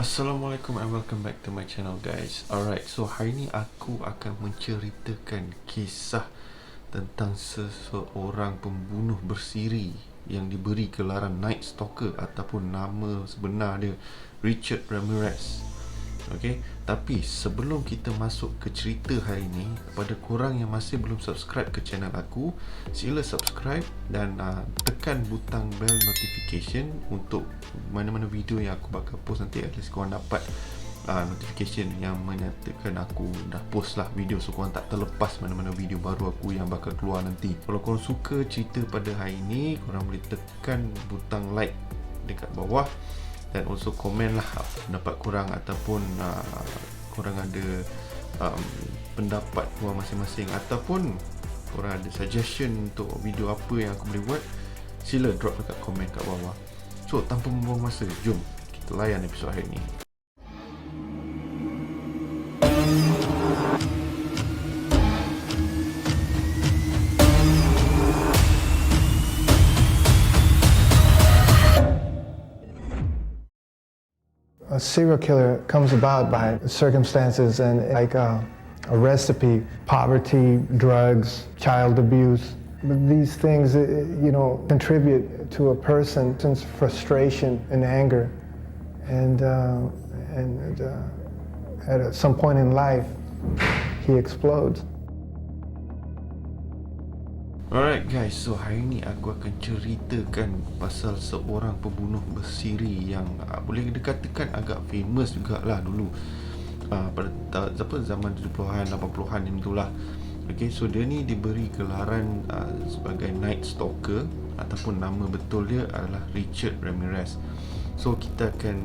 Assalamualaikum and welcome back to my channel, guys. Alright, so hari ni aku akan menceritakan kisah tentang seseorang pembunuh bersiri yang diberi gelaran Night Stalker ataupun nama sebenar dia Richard Ramirez. Okay, tapi sebelum kita masuk ke cerita hari ni, kepada korang yang masih belum subscribe ke channel aku, sila subscribe dan tekan butang bell notification untuk mana-mana video yang aku bakal post nanti. At least korang dapat notification yang menyatakan aku dah post lah video, so korang tak terlepas mana-mana video baru aku yang bakal keluar nanti. Kalau korang suka cerita pada hari ni, korang boleh tekan butang like dekat bawah dan also komen lah pendapat korang, ataupun korang ada pendapat korang masing-masing, ataupun korang ada suggestion untuk video apa yang aku boleh buat, sila drop dekat komen kat bawah. So tanpa membuang masa, jom kita layan episod hari ni. A serial killer comes about by circumstances and like a recipe: poverty, drugs, child abuse. But these things, contribute to a person's frustration and anger, and at some point in life, he explodes. Alright guys, so hari ni aku akan ceritakan pasal seorang pembunuh bersiri yang boleh dikatakan agak famous jugalah dulu, pada zaman 70-an, 80-an macam itulah. Okay, so dia ni diberi gelaran sebagai Night Stalker, ataupun nama betul dia adalah Richard Ramirez. So kita akan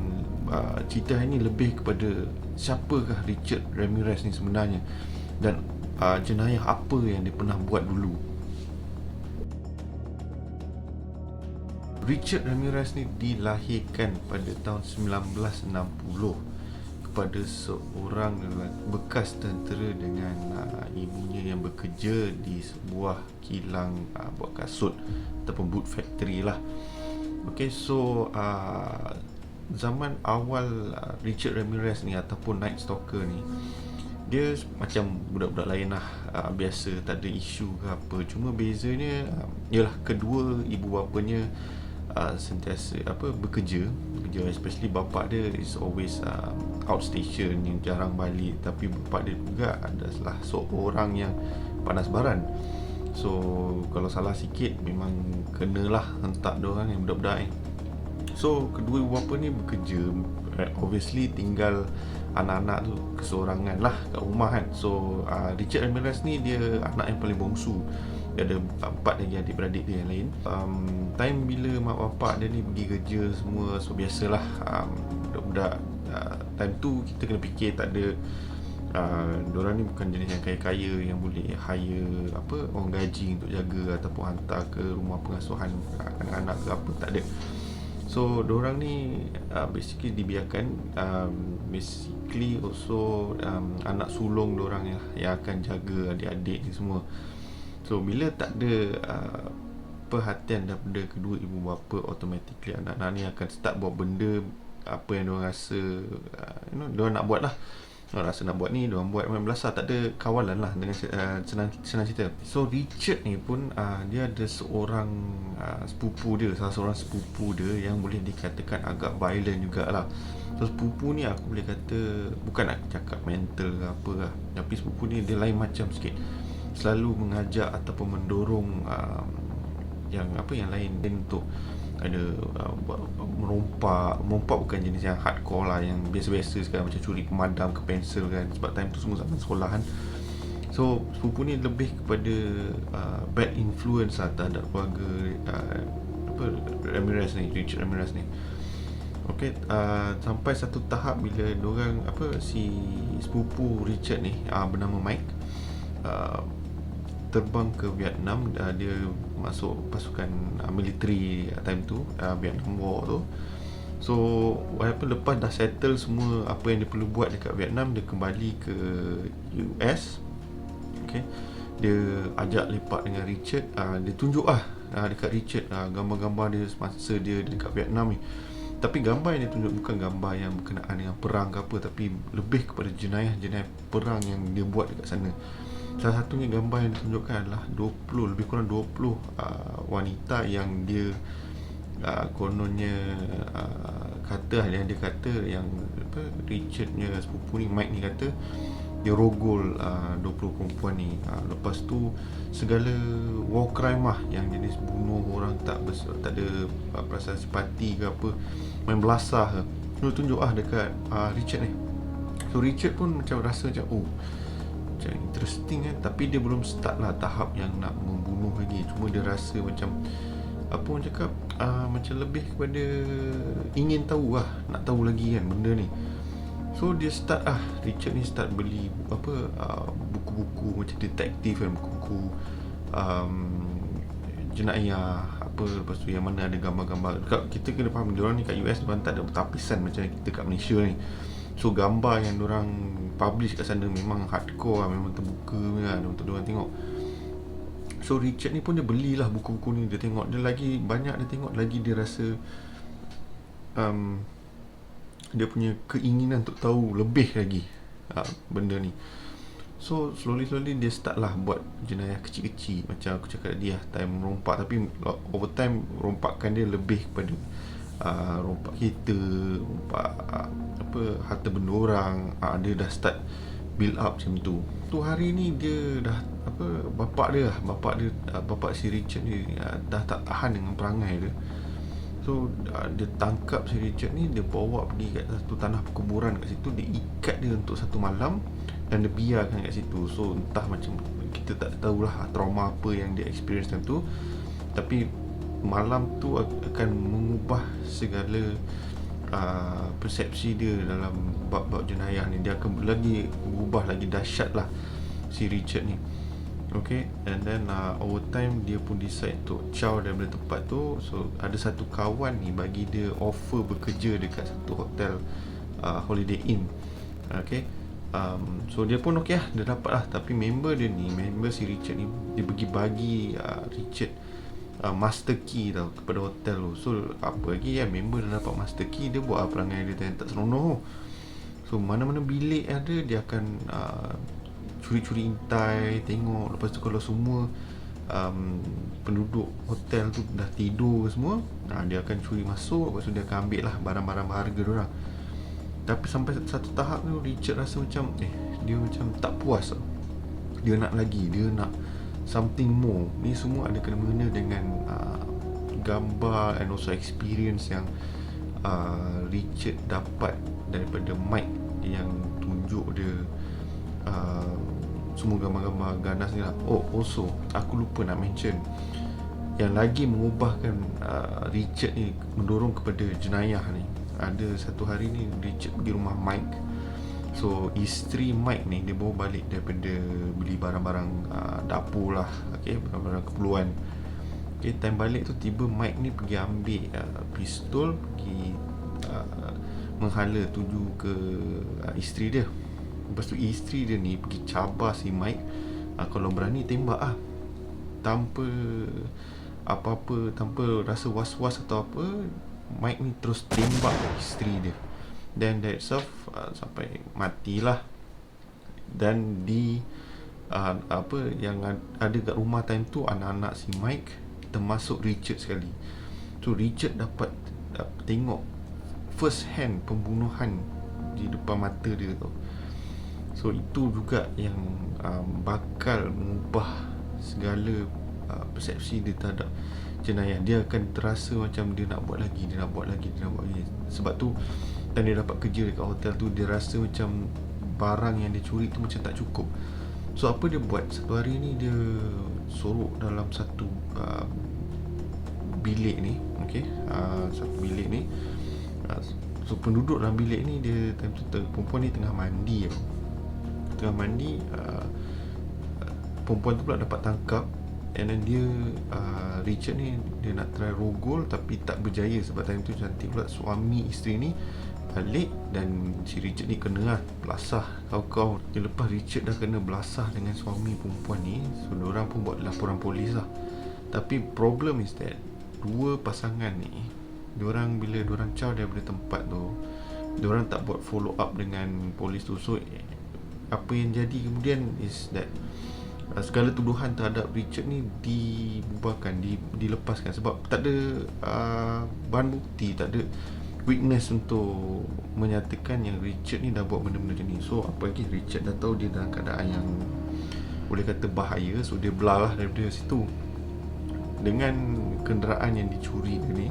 cerita hari ni lebih kepada siapakah Richard Ramirez ni sebenarnya, dan jenayah apa yang dia pernah buat dulu. Richard Ramirez ni dilahirkan pada tahun 1960 kepada seorang bekas tentera dengan ibunya yang bekerja di sebuah kilang buat kasut ataupun boot factory lah. Okay, so zaman awal Richard Ramirez ni ataupun Night Stalker ni, dia macam budak-budak lain lah, biasa, tak ada isu ke apa. Cuma bezanya ialah kedua ibu bapanya sentiasa bekerja, especially bapa dia is always outstation, yang jarang balik. Tapi bapa dia juga adalah seorang yang panas baran. So kalau salah sikit memang kenalah hentak diorang yang budak-budak ni. So kedua ibu bapa ni bekerja, obviously tinggal anak-anak tu keseorangan lah kat rumah kan. So Richard Ramirez ni dia anak yang paling bongsu. Dia ada 4 lagi adik-beradik dia yang lain. Time bila mak bapak dia ni pergi kerja semua, so biasalah budak-budak time tu kita kena fikir tak ada diorang ni bukan jenis yang kaya-kaya yang boleh hire orang gaji untuk jaga ataupun hantar ke rumah pengasuhan anak-anak ke apa, tak ada. So diorang ni basically dibiarkan, basically also anak sulung diorang yang akan jaga adik-adik ni semua. So bila tak ada perhatian daripada kedua ibu bapa, automatically anak-anak ni akan start buat benda apa yang diorang rasa diorang nak buat lah. Diorang rasa nak buat ni, diorang buat, main belasah, tak ada kawalan lah, dengan senang cerita. So Richard ni pun dia ada seorang sepupu dia, salah seorang sepupu dia yang boleh dikatakan agak violent jugalah. So sepupu ni aku boleh kata, bukan nak cakap mental ke apa lah, tapi sepupu ni dia lain macam sikit. Selalu mengajak ataupun mendorong yang lain untuk ada merompak bukan jenis yang hardcore lah, yang biasa-biasa sekarang macam curi pemadam ke pensel kan, sebab time tu semua zaman sekolahan. So sepupu ni lebih kepada bad influence terhadap keluarga Ramirez ni, Richard Ramirez ni. Okay, sampai satu tahap bila diorang si sepupu Richard ni bernama Mike terbang ke Vietnam. Dia masuk pasukan military time tu, Vietnam War tu. So walaupun lepas dah settle semua apa yang dia perlu buat dekat Vietnam, dia kembali ke US. Okay, dia ajak lepak dengan Richard. Dia tunjuk dekat Richard gambar-gambar dia semasa dia dekat Vietnam ni. Tapi gambar yang dia tunjuk bukan gambar yang berkenaan dengan perang ke apa, tapi lebih kepada jenayah-jenayah perang yang dia buat dekat sana. Salah satunya gambar yang ditunjukkan adalah 20, lebih kurang 20 wanita yang dia kononnya kata yang dia kata yang apa, Richardnya sepupu ni, Mike ni kata dia rogol 20 perempuan ni. Lepas tu segala war crime lah, yang jenis bunuh orang tak ada perasaan simpati ke apa, main belasah ke, dia tunjuk dekat Richard ni. So Richard pun macam rasa macam macam interesting kan, tapi dia belum start lah tahap yang nak membunuh lagi. Cuma dia rasa macam apa orang cakap, macam lebih kepada ingin tahu nak tahu lagi kan benda ni. So dia start Richard ni start beli buku-buku macam detektif kan, buku-buku jenayah apa. Lepas tu yang mana ada gambar-gambar. Kita kena faham, diorang ni kat US diorang tak ada tapisan macam kita kat Malaysia ni. So gambar yang diorang publish kat sana memang hardcore memang terbuka untuk diorang tengok. So Richard ni pun dia belilah buku-buku ni, dia tengok, dia lagi banyak dia tengok, lagi dia rasa dia punya keinginan untuk tahu lebih lagi benda ni. So slowly dia start lah buat jenayah kecil-kecil. Macam aku cakap tadi time rompak, tapi over time rompakan dia lebih kepada rompak kereta, rompak harta benda orang. Dia dah start build up macam tu. Tu hari ni dia dah bapak si Richard ni dah tak tahan dengan perangai dia. So dia tangkap si Richard ni, dia bawa pergi kat satu tanah perkuburan kat situ, dia ikat dia untuk satu malam dan dia biarkan kat situ. So entah macam, kita tak tahulah trauma apa yang dia experience time tu, tapi malam tu akan mengubah segala persepsi dia dalam bab-bab jenayah ni. Dia akan lagi berubah lagi dahsyat lah si Richard ni. Okay, and then over time dia pun decide untuk caw daripada tempat tu. So ada satu kawan ni bagi dia offer bekerja dekat satu hotel Holiday Inn. Okay, so dia pun okay lah, dia dapat lah. Tapi member si Richard ni, dia bagi Richard master key tau kepada hotel tu. So apa lagi member dah dapat master key, dia buat perangai dia tak seronok. So mana-mana bilik ada, dia akan curi-curi intai, tengok. Lepas tu kalau semua penduduk hotel tu dah tidur semua, dia akan curi masuk. Lepas tu dia akan ambil lah barang-barang berharga diorang. Tapi sampai satu tahap tu Richard rasa macam dia macam tak puas tau. Dia nak lagi, dia nak something more. Ni semua ada kena-mengena dengan gambar and also experience yang Richard dapat daripada Mike yang tunjuk dia semua gambar-gambar ganas ni lah. Also aku lupa nak mention yang lagi mengubahkan Richard ni mendorong kepada jenayah ni. Ada satu hari ni Richard pergi rumah Mike. So isteri Mike ni dia bawa balik daripada beli barang-barang dapur lah, okay, barang-barang keperluan. Okay, time balik tu tiba Mike ni pergi ambil pistol, pergi menghala tuju ke isteri dia. Lepas tu isteri dia ni pergi cabar si Mike, kalau berani tembak tanpa apa-apa, tanpa rasa was-was atau apa. Mike ni terus tembak isteri dia, dan that itself sampai matilah. Dan di yang ada kat rumah time tu anak-anak si Mike, termasuk Richard sekali. So Richard dapat tengok first hand pembunuhan di depan mata dia tau. So itu juga yang bakal mengubah segala persepsi dia terhadap jenayah. Dia akan terasa macam dia nak buat lagi. Sebab tu dan dia dapat kerja dekat hotel tu, dia rasa macam barang yang dia curi tu macam tak cukup. So apa dia buat, satu hari ni dia sorok dalam satu bilik ni, okay, satu bilik ni. So penduduk dalam bilik ni, dia time tu perempuan ni tengah mandi. Perempuan tu pula dapat tangkap. And then dia Richard ni dia nak try rogol tapi tak berjaya. Sebab time tu cantik pula suami isteri ni balik, dan si Richard ni kena belasah. Kau dia lepas Richard dah kena belasah dengan suami perempuan ni, so diorang pun buat laporan polis lah. Tapi problem is that dua pasangan ni diorang bila diorang caw daripada tempat tu, diorang tak buat follow up dengan polis tu. So apa yang jadi kemudian is that segala tuduhan terhadap Richard ni dibubarkan, dilepaskan sebab tak ada bahan bukti, tak ada witness untuk menyatakan yang Richard ni dah buat benda-benda macam ni. So apa lagi, Richard dah tahu dia dalam keadaan yang boleh kata bahaya, so dia belah lah daripada situ dengan kenderaan yang dicuri dia ni.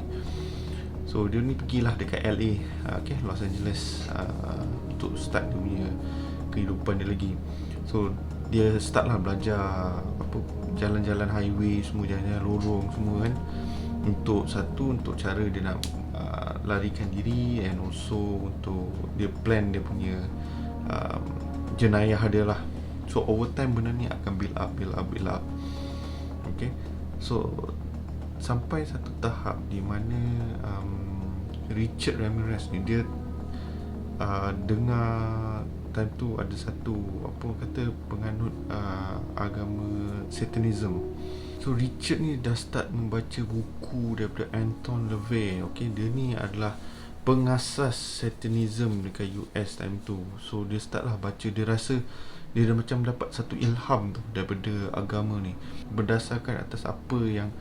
So dia ni pergilah dekat LA, Los Angeles, untuk start dia punya kehidupan dia lagi. So dia start lah belajar apa, jalan-jalan highway semua, jalan-jalan lorong semua kan, untuk cara dia nak larikan diri, and also untuk dia plan dia punya jenayah dia lah. So over time benda ni akan build up. Okay, so sampai satu tahap di mana Richard Ramirez ni dia dengar time tu ada satu penganut agama Satanism. So Richard ni dah start membaca buku daripada Anton LaVey. Okay, dia ni adalah pengasas Satanism dekat US time tu. So dia start lah baca, dia rasa dia dah macam dapat satu ilham tu daripada agama ni, berdasarkan atas apa yang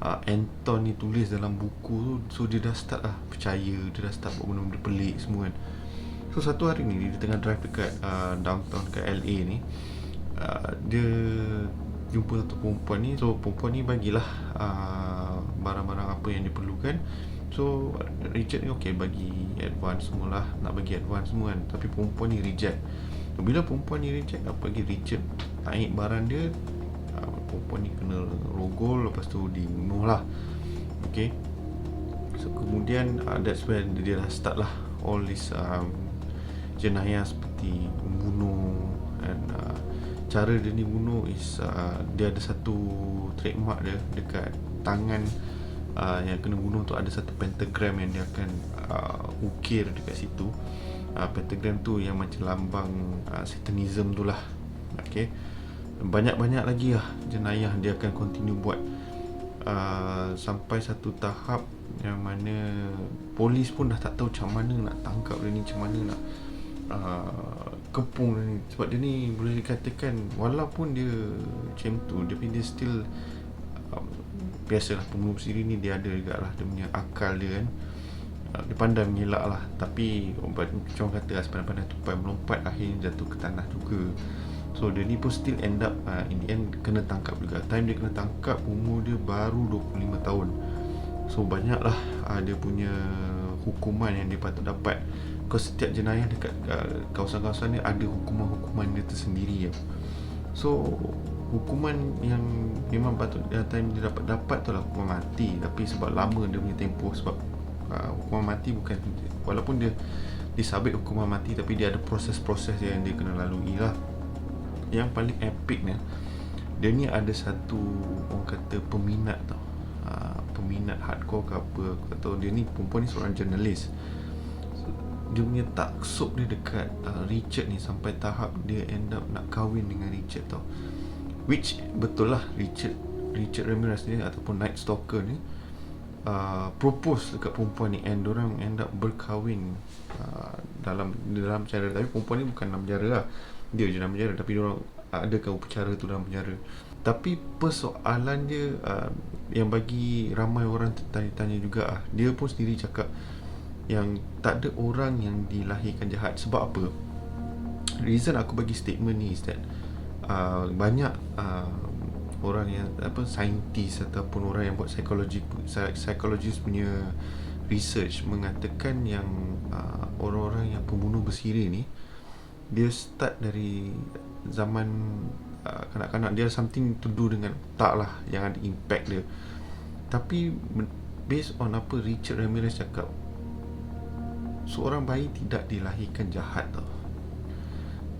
Anton ni tulis dalam buku tu. So dia dah start lah percaya, dia dah start buat benda-benda pelik semua kan. So satu hari ni dia tengah drive dekat downtown dekat LA ni, dia jumpa satu perempuan ni. So perempuan ni bagilah barang-barang apa yang dia perlukan. So Richard ni bagi advance semualah, nak bagi advance semua kan. Tapi perempuan ni reject. So, bila perempuan ni reject, Richard naik barang dia, perempuan ni kena rogol, lepas tu dibunuh lah. Okay, so kemudian that's when dia dah start lah all this jenayah seperti membunuh. Dan cara dia ni bunuh is dia ada satu trademark dia dekat tangan yang kena bunuh tu, ada satu pentagram yang dia akan ukir dekat situ. Pentagram tu yang macam lambang Satanism tu lah. Okay, banyak-banyak lagi lah jenayah dia akan continue buat, sampai satu tahap yang mana polis pun dah tak tahu macam mana nak tangkap dia ni, macam mana nak kepung dia ni. Sebab dia ni boleh dikatakan walaupun dia macam tu, tapi dia still biasalah pembunuh sendiri ni, dia ada juga lah dia punya akal dia kan. Dia pandai mengelak lah, tapi macam orang kata sepandai-pandai tupai melompat, akhirnya jatuh ke tanah juga. So dia ni pun still end up in the end kena tangkap juga. Time dia kena tangkap umur dia baru 25 tahun. So banyaklah dia punya hukuman yang dia patut dapat. Kau setiap jenayah dekat kawasan-kawasan ni ada hukuman-hukuman dia tersendiri ya. So hukuman yang memang patut time dia dapat tu lah hukuman mati. Tapi sebab lama dia punya tempoh, sebab hukuman mati bukan, walaupun dia disabit hukuman mati, tapi dia ada proses-proses yang dia kena lalui lah. Yang paling epic ni, dia ni ada satu orang kata peminat tau, peminat hardcore ke apa, aku tak tahu. Dia ni perempuan ni seorang jurnalis. Dia punya taksub dia dekat Richard ni sampai tahap dia end up nak kahwin dengan Richard tau. Which betul lah, Richard Ramirez ni ataupun Night Stalker ni propose dekat perempuan ni, and diorang end up berkahwin dalam penjara. Tapi perempuan ni bukan dalam penjara lah, dia je dalam penjara, tapi diorang adakan upacara tu dalam penjara. Tapi persoalan dia yang bagi ramai orang tertanya-tanya juga dia pun sendiri cakap yang tak ada orang yang dilahirkan jahat. Sebab apa? Reason aku bagi statement ni is that banyak orang yang saintis ataupun orang yang buat psikologis punya research mengatakan yang orang-orang yang pembunuh bersiri ni, dia start dari zaman kanak-kanak. Dia something to do dengan otak lah yang ada impact dia. Tapi based on apa Richard Ramirez cakap, seorang bayi tidak dilahirkan jahat tau,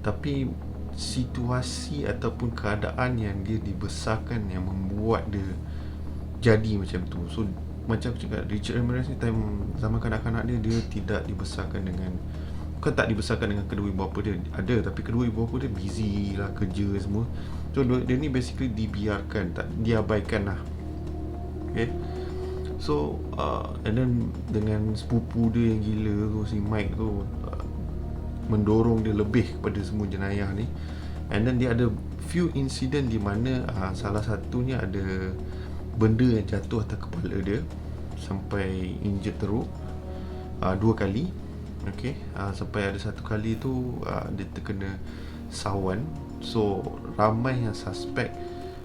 tapi situasi ataupun keadaan yang dia dibesarkan yang membuat dia jadi macam tu. So macam cakap, Richard Ramirez ni time zaman kanak-kanak dia tidak dibesarkan dengan, bukan tak dibesarkan dengan kedua ibu bapa dia, ada, tapi kedua ibu bapa dia busy lah, kerja semua. So dia ni basically dibiarkan, tak diabaikan lah. Okay, So and then dengan sepupu dia yang gila tu, si Mike tu, mendorong dia lebih kepada semua jenayah ni. And then dia ada few incident di mana salah satunya ada benda yang jatuh atas kepala dia sampai injured teruk 2 kali. Okay, sampai ada satu kali tu dia terkena sawan. So ramai yang suspek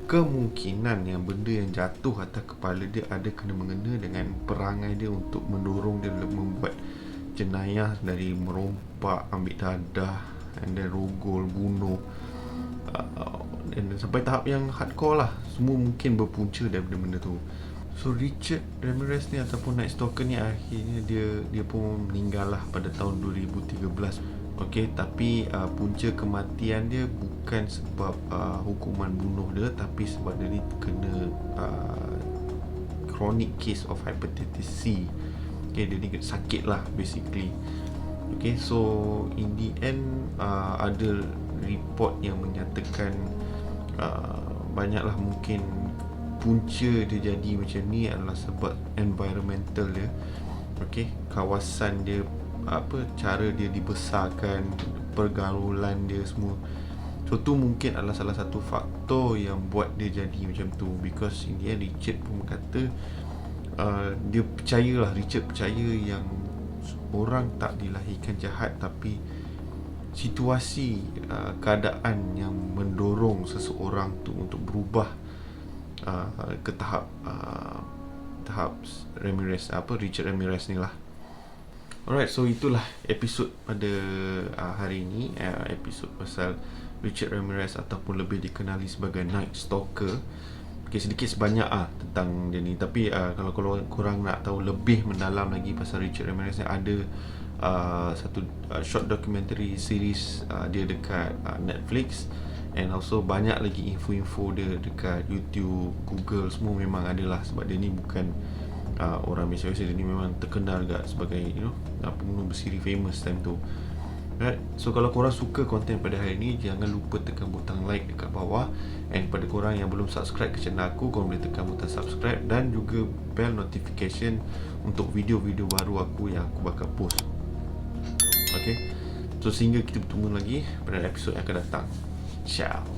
kemungkinan yang benda yang jatuh atas kepala dia ada kena mengena dengan perangai dia untuk mendorong dia membuat jenayah, dari merompak, ambil dadah, and then rogol, bunuh, dan sampai tahap yang hardcore lah. Semua mungkin berpunca daripada benda tu. So Richard Ramirez ni ataupun Night Stalker ni akhirnya dia pun meninggal lah pada tahun 2013. Okay, tapi punca kematian dia bukan sebab hukuman bunuh dia, tapi sebab dia ni kena chronic case of hepatitis C. Okay, dia ni sakit lah basically. Okay, so in the end ada report yang menyatakan banyaklah mungkin punca dia jadi macam ni adalah sebab environmental dia. Okay, kawasan dia, cara dia dibesarkan, pergaulan dia semua. So tu mungkin adalah salah satu faktor yang buat dia jadi macam tu. Because in the end Richard pun kata dia percayalah, Richard percaya yang orang tak dilahirkan jahat, tapi situasi, keadaan yang mendorong seseorang tu untuk berubah ke tahap Ramirez, Richard Ramirez ni lah. Alright, so itulah episod pada hari ini, episod pasal Richard Ramirez ataupun lebih dikenali sebagai Night Stalker. Okay, sedikit sebanyak tentang dia ni. Tapi kalau korang nak tahu lebih mendalam lagi pasal Richard Ramirez ni, ada satu short documentary series dia dekat Netflix, and also banyak lagi info-info dia dekat YouTube, Google, semua memang ada lah. Sebab dia ni bukan orang biasa-biasa, dia ni memang terkenal juga sebagai pembunuh bersiri famous time tu. Right? So kalau korang suka konten pada hari ni, jangan lupa tekan butang like dekat bawah. And pada korang yang belum subscribe ke channel aku, korang boleh tekan butang subscribe dan juga bell notification untuk video-video baru aku yang aku bakal post. Okay, so sehingga kita bertemu lagi pada episod yang akan datang. Ciao.